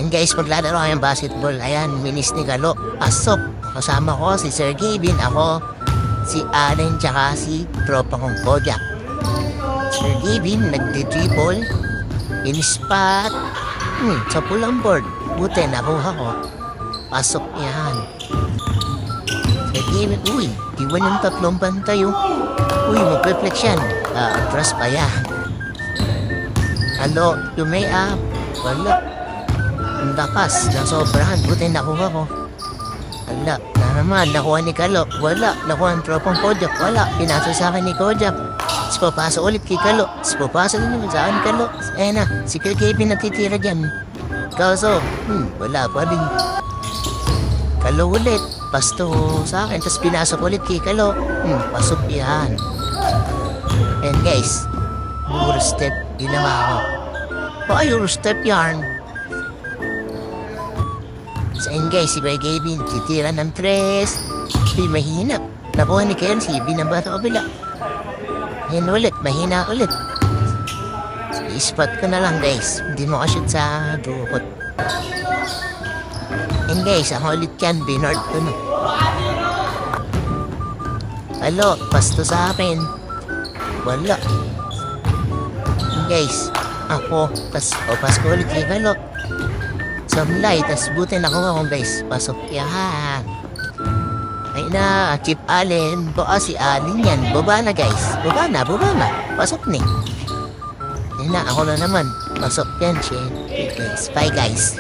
And guys, maglalaro kayong basketball. Ayan, minis ni Galo. Pasok. Kasama ko si Sir Gavin. Ako, si Allen, tsaka si tropa kong Kojak. Sir Gavin, nagdi-dribble. In-spot. Sa pulang board. Buti, nakuha ko. Pasok yan. Sir Gavin, uy, iwan yung tatlong bantay, oh. Uy, mag-reflex yan. Atras pa yan. Hello, up. Wala. Ang lakas, nasobrahan. Buti nakuha ko. Wala, na naman, nakuha ni Kalo. Wala, nakuha ang tropang Kojak. Wala, pinasok sa akin ni Kojak. Tapos papasok ulit kay Kalo. Tapos papasok naman sa akin Kalo. Ayan na, si Kevin natitira dyan. Kaso, wala pa rin. Kalo ulit, pasto sa akin. Tapos pinasok ulit kay Kalo. Pasok yan. And guys, Eurostep, ginawa ko. Eurostep yarn. So and guys, si Bay Gavin, titira ng tres. Di mahina. Nakuha ni Kenzie, binabata ko bila. Yan ulit, mahina ulit. So, i-spot ko na lang guys. Hindi mo ka-shoot sa dukot. And guys, ako ulit yan, binord ko na. Halo, pasto sa akin. Wala. And guys, ako, pas ko ulit kay Halo. Samlay, tas buti nakuha kong guys. Pasok yan. Ay na, Chip Allen. Baka si Allen yan. Baba na guys. Baba na. Pasok ni. Ay na, ako na naman. Pasok yan, Chip. Okay guys. Bye guys.